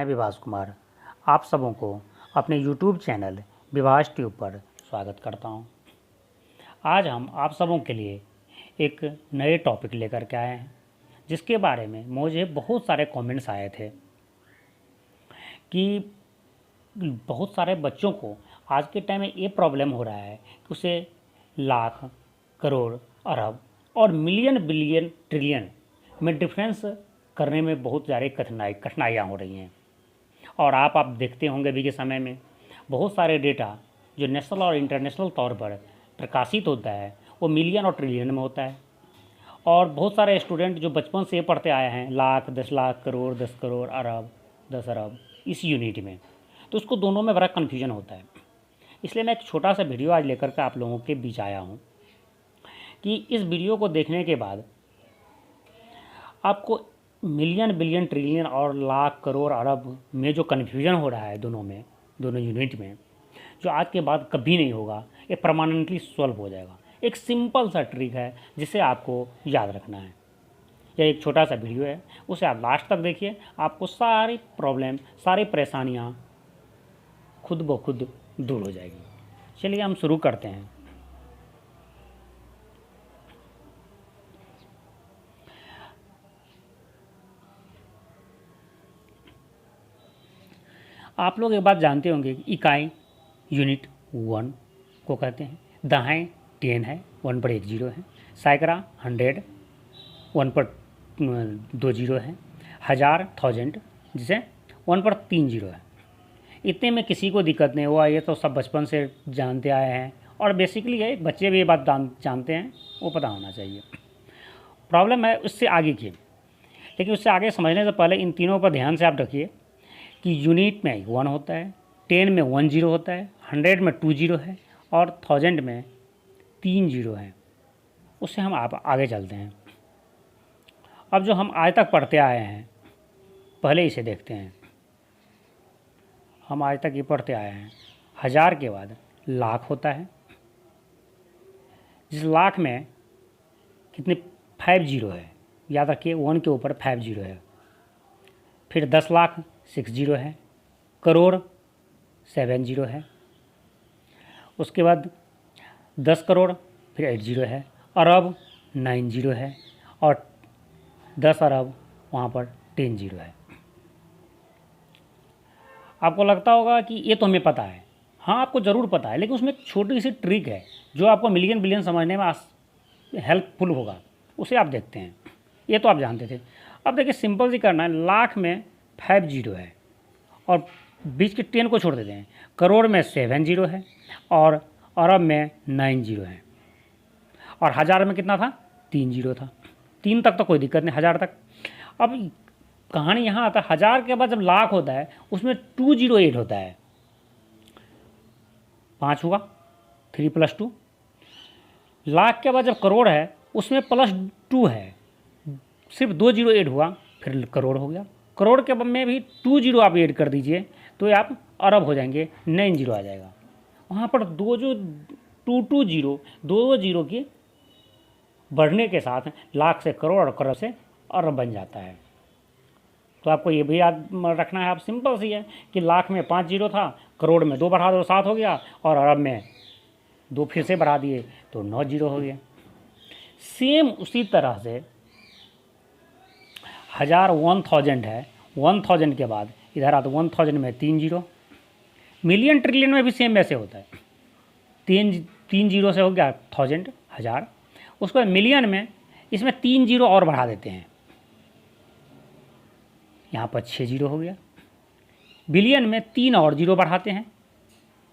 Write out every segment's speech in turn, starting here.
मैं विभास कुमार आप सबों को अपने YouTube चैनल विभास ट्यूब पर स्वागत करता हूं। आज हम आप सबों के लिए एक नए टॉपिक लेकर के आए हैं, जिसके बारे में मुझे बहुत सारे कमेंट्स आए थे कि बहुत सारे बच्चों को आज के टाइम में ये प्रॉब्लम हो रहा है कि उसे लाख, करोड़, अरब और मिलियन, बिलियन, ट्रिलियन में डिफरेंस करने में बहुत सारे कठिनाइयाँ हो रही हैं। और आप देखते होंगे अभी के समय में बहुत सारे डेटा जो नेशनल और इंटरनेशनल तौर पर प्रकाशित होता है वो मिलियन और ट्रिलियन में होता है। और बहुत सारे स्टूडेंट जो बचपन से पढ़ते आए हैं लाख, 10 लाख, करोड़, 10 करोड़, अरब, 10 अरब इस यूनिट में, तो उसको दोनों में बड़ा कन्फ्यूजन होता है। इसलिए मैं एक छोटा सा वीडियो आज लेकर के आप लोगों के बीच आया हूँ कि इस वीडियो को देखने के बाद आपको मिलियन, बिलियन, ट्रिलियन और लाख, करोड़, अरब में जो कन्फ्यूजन हो रहा है दोनों यूनिट में, जो आज के बाद कभी नहीं होगा, ये परमानेंटली सॉल्व हो जाएगा। एक सिंपल सा ट्रिक है जिसे आपको याद रखना है। यह एक छोटा सा वीडियो है, उसे आप लास्ट तक देखिए, आपको सारी प्रॉब्लम, सारी परेशानियाँ खुद ब खुद दूर हो जाएगी। चलिए हम शुरू करते हैं। आप लोग एक बात जानते होंगे कि इकाई यूनिट 1 को कहते हैं, दहाई 10 है, 1 पर 1 जीरो है, सैकड़ा 100, 1 पर 2 जीरो है, हज़ार 1000 जिसे 1 पर 3 जीरो है। इतने में किसी को दिक्कत नहीं हुआ, ये तो सब बचपन से जानते आए हैं और बेसिकली ये बच्चे भी ये बात जानते हैं, वो पता होना चाहिए। प्रॉब्लम है उससे आगे की, लेकिन उससे आगे समझने से पहले इन तीनों पर ध्यान से आप रखिए कि यूनिट में 1 होता है, 10 में 1 जीरो होता है, 100 में 2 जीरो है और 1000 में 3 जीरो है। उससे हम आप आगे चलते हैं। अब जो हम आज तक पढ़ते आए हैं पहले इसे देखते हैं। हम आज तक ये पढ़ते आए हैं, हज़ार के बाद लाख होता है, जिस लाख में कितने 5 जीरो है, याद रखिए 1 के ऊपर 5 जीरो है। फिर 10 लाख 6 जीरो है, करोड़ 7 जीरो है, उसके बाद 10 करोड़ फिर 8 जीरो है, अरब 9 जीरो है और 10 अरब वहाँ पर 10 जीरो है। आपको लगता होगा कि ये तो हमें पता है। हाँ, आपको ज़रूर पता है, लेकिन उसमें एक छोटी सी ट्रिक है जो आपको मिलियन, बिलियन समझने में हेल्पफुल होगा। उसे आप देखते हैं। ये तो आप जानते थे। अब देखिए सिंपल सी करना है। लाख में 5 जीरो है और बीच के 10 को छोड़ देते हैं। करोड़ में 7 जीरो है और अरब में 9 जीरो है और हज़ार में कितना था, 3 जीरो था। 3 तक तो कोई दिक्कत नहीं, हज़ार तक। अब कहानी यहाँ आता है, हज़ार के बाद जब लाख होता है उसमें 208 होता है। 5 हुआ, 3 + 2। लाख के बाद जब करोड़ है उसमें +2 है, सिर्फ 208 हुआ, फिर करोड़ हो गया। करोड़ के में भी 2 जीरो आप ऐड कर दीजिए तो आप अरब हो जाएंगे, 9 जीरो आ जाएगा। वहाँ पर दो जीरो की बढ़ने के साथ लाख से करोड़ और करोड़ से अरब बन जाता है। तो आपको ये भी याद रखना है। आप सिंपल सी है कि लाख में 5 जीरो था, करोड़ में 2 बढ़ा दो 7 हो गया और अरब में 2 फिर से बढ़ा दिए तो 9 जीरो हो गया। सेम उसी तरह से हज़ार 1000 है, 1000 के बाद इधर आता 1000 में 3 जीरो। मिलियन, ट्रिलियन में भी सेम वैसे होता है। 3 जीरो से हो गया 1000, हज़ार। उसके बाद मिलियन में इसमें 3 जीरो और बढ़ा देते हैं, यहाँ पर 6 जीरो हो गया। बिलियन में 3 और जीरो बढ़ाते हैं,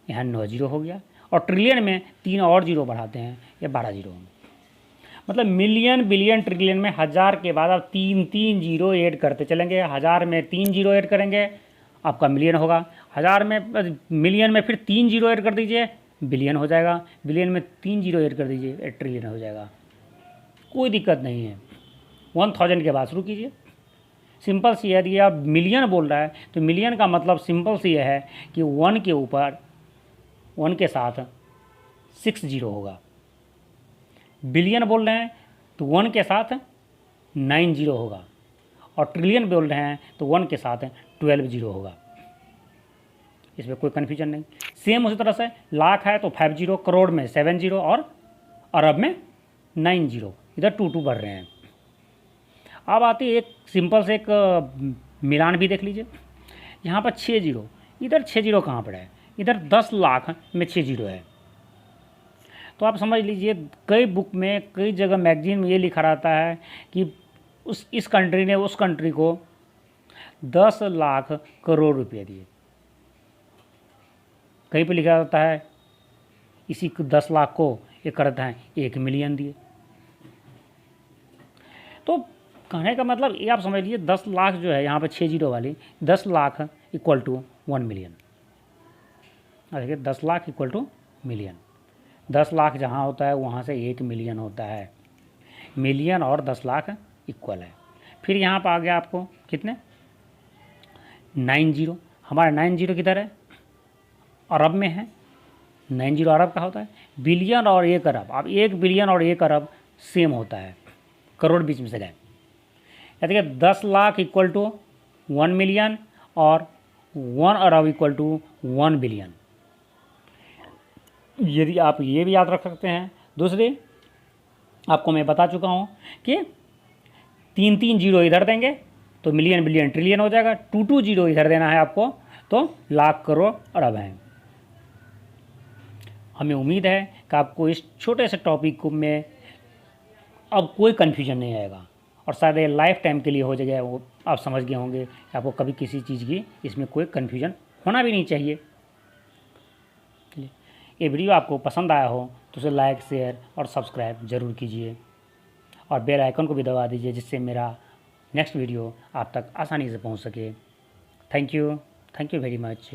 यहाँ 9 जीरो हो गया। और ट्रिलियन में 3 और जीरो बढ़ाते हैं, ये 12 जीरो होंगे। मतलब मिलियन, बिलियन, ट्रिलियन में हज़ार के बाद आप 3 जीरो ऐड करते चलेंगे। हज़ार में 3 जीरो ऐड करेंगे, आपका मिलियन होगा। हज़ार में, मिलियन में फिर 3 जीरो ऐड कर दीजिए, बिलियन हो जाएगा। बिलियन में 3 जीरो ऐड कर दीजिए, ट्रिलियन हो जाएगा। कोई दिक्कत नहीं है। 1000 के बाद शुरू कीजिए। सिंपल सी है। यदि आप मिलियन बोल रहा है तो मिलियन का मतलब सिंपल सी है कि 1 के ऊपर 1 के साथ 6 जीरो होगा। बिलियन बोल रहे हैं तो 1 के साथ 9 जीरो होगा और ट्रिलियन बोल रहे हैं तो 1 के साथ 12 जीरो होगा, इसमें कोई कन्फ्यूजन नहीं। सेम उसी तरह से लाख है तो 5 जीरो, करोड़ में 7 जीरो और अरब में 9 जीरो, इधर 2 बढ़ रहे हैं। अब आती है एक सिंपल से एक मिलान भी देख लीजिए, यहाँ पर 6 जीरो, इधर 6 जीरो कहाँ पर है, इधर 10 लाख में 6 जीरो है। तो आप समझ लीजिए कई बुक में, कई जगह मैगजीन में ये लिखा रहता है कि इस कंट्री ने उस कंट्री को 10 लाख करोड़ रुपए दिए, कहीं पे लिखा रहता है इसी 10 लाख को ये करता है 1 मिलियन दिए। तो कहने का मतलब ये आप समझ लीजिए 10 लाख जो है यहाँ पे 6 जीरो वाली, 10 लाख इक्वल टू 1 मिलियन। देखिए 10 lakh equal two million, 10 lakh जहाँ होता है वहाँ से 1 मिलियन होता है, मिलियन और 10 लाख इक्वल है। फिर यहाँ पर आ गया आपको कितने 9 जीरो, हमारा 9 जीरो किधर है, अरब में है, 9 जीरो अरब का होता है। बिलियन और 1 अरब, अब 1 बिलियन और 1 अरब सेम होता है, करोड़ बीच में से गए। देखिए 10 लाख इक्वल टू 1 मिलियन और 1 अरब इक्वल टू 1 बिलियन। यदि आप ये भी याद रख सकते हैं। दूसरी आपको मैं बता चुका हूँ कि 3 जीरो इधर देंगे तो मिलियन बिलियन ट्रिलियन हो जाएगा, 2 जीरो इधर देना है आपको तो लाख करोड़ अरब हैं। हमें उम्मीद है कि आपको इस छोटे से टॉपिक में अब कोई कन्फ्यूजन नहीं आएगा और शायद ये लाइफ टाइम के लिए हो जाएगा, वो आप समझ गए होंगे कि आपको कभी किसी चीज़ की इसमें कोई कन्फ्यूजन होना भी नहीं चाहिए। ये वीडियो आपको पसंद आया हो तो उसे लाइक, शेयर और सब्सक्राइब ज़रूर कीजिए और बेल आइकन को भी दबा दीजिए जिससे मेरा नेक्स्ट वीडियो आप तक आसानी से पहुंच सके। Thank you very much.